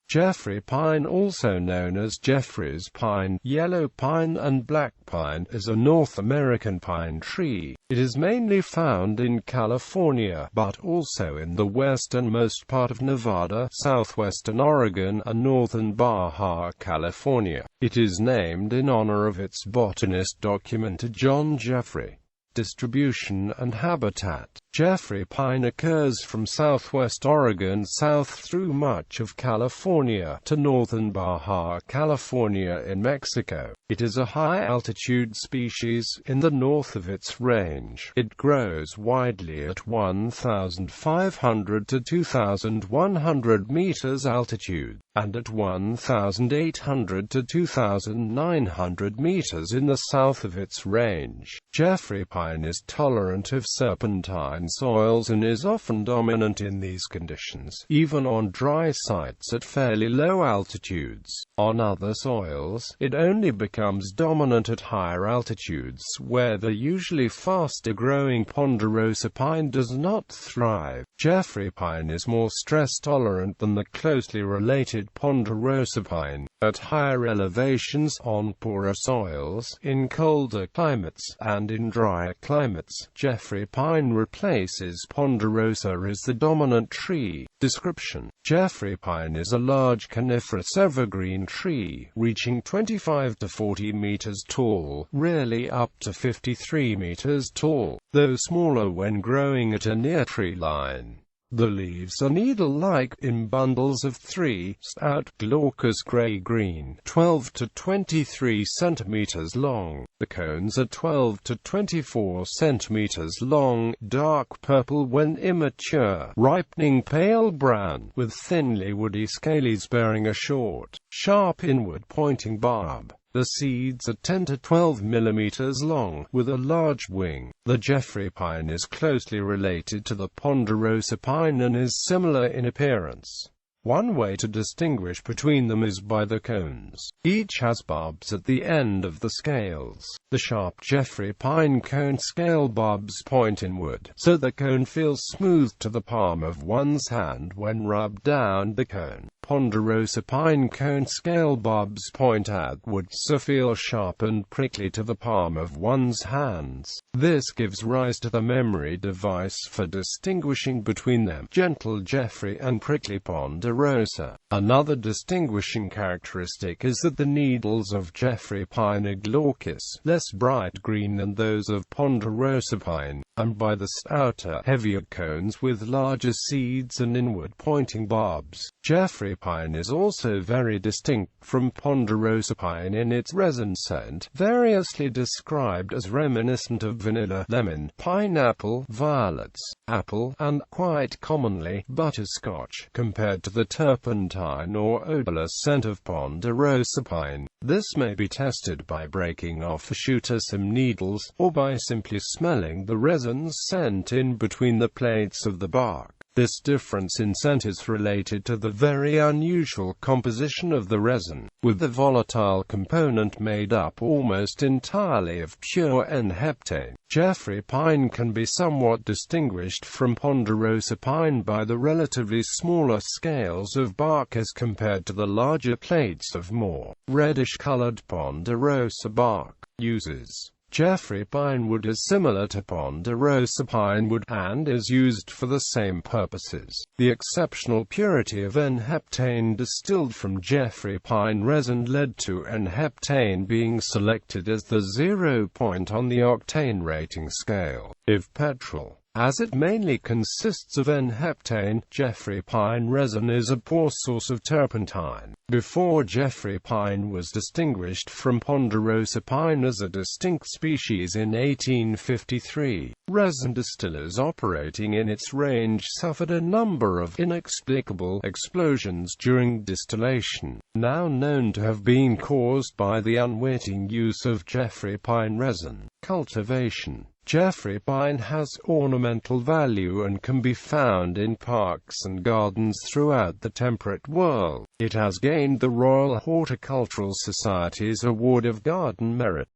Jeffrey pine, also known as Jeffrey's pine, yellow pine and black pine, is a North American pine tree. It is mainly found in California, but also in the westernmost part of Nevada, southwestern Oregon, and northern Baja California. It is named in honor of its botanist Dr. John Jeffrey. Distribution and habitat. Jeffrey pine occurs from southwest Oregon south through much of California to northern Baja California in Mexico. It is a high-altitude species in the north of its range. It grows widely at 1,500 to 2,100 meters altitude, and at 1,800 to 2,900 meters in the south of its range. Jeffrey pine is tolerant of serpentine soils and is often dominant in these conditions, even on dry sites at fairly low altitudes. On other soils, it only becomes dominant at higher altitudes, where the usually faster-growing ponderosa pine does not thrive. Jeffrey pine is more stress-tolerant than the closely related ponderosa pine. At higher elevations, on poorer soils, in colder climates, and in drier climates, Jeffrey pine replaces ponderosa as the dominant tree. Description: Jeffrey pine is a large coniferous evergreen tree, reaching 25 to 40 meters tall, rarely up to 53 meters tall, though smaller when growing at a near tree line. The leaves are needle-like, in bundles of 3, stout, glaucous gray-green, 12 to 23 centimeters long. The cones are 12 to 24 centimeters long, dark purple when immature, ripening pale brown, with thinly woody scales bearing a short, sharp inward-pointing barb. The seeds are 10 to 12 millimeters long, with a large wing. The Jeffrey pine is closely related to the ponderosa pine and is similar in appearance. One way to distinguish between them is by the cones. Each has barbs at the end of the scales. The sharp Jeffrey pine cone scale barbs point inward, so the cone feels smooth to the palm of one's hand when rubbed down the cone. Ponderosa pine cone scale barbs point outward, so feel sharp and prickly to the palm of one's hands. This gives rise to the memory device for distinguishing between them: gentle Jeffrey and prickly ponderosa. Another distinguishing characteristic is that the needles of Jeffrey pine are glaucous, less bright green than those of ponderosa pine, and by the stouter, heavier cones with larger seeds and inward-pointing barbs. Jeffrey pine is also very distinct from ponderosa pine in its resin scent, variously described as reminiscent of vanilla, lemon, pineapple, violets, apple, and, quite commonly, butterscotch, compared to the turpentine or odorless scent of ponderosa pine. This may be tested by breaking off a shoot or some needles, or by simply smelling the resin's scent in between the plates of the bark. This difference in scent is related to the very unusual composition of the resin, with the volatile component made up almost entirely of pure N-heptane. Jeffrey pine can be somewhat distinguished from ponderosa pine by the relatively smaller scales of bark as compared to the larger plates of more reddish-colored ponderosa bark. Uses: Jeffrey pine wood is similar to ponderosa pine wood, and is used for the same purposes. The exceptional purity of N-heptane distilled from Jeffrey pine resin led to N-heptane being selected as the 0 point on the octane rating scale. If petrol, as it mainly consists of N-heptane, Jeffrey pine resin is a poor source of turpentine. Before Jeffrey pine was distinguished from ponderosa pine as a distinct species in 1853, resin distillers operating in its range suffered a number of inexplicable explosions during distillation, now known to have been caused by the unwitting use of Jeffrey pine resin. Cultivation: Jeffrey pine has ornamental value and can be found in parks and gardens throughout the temperate world. It has gained the Royal Horticultural Society's Award of Garden Merit.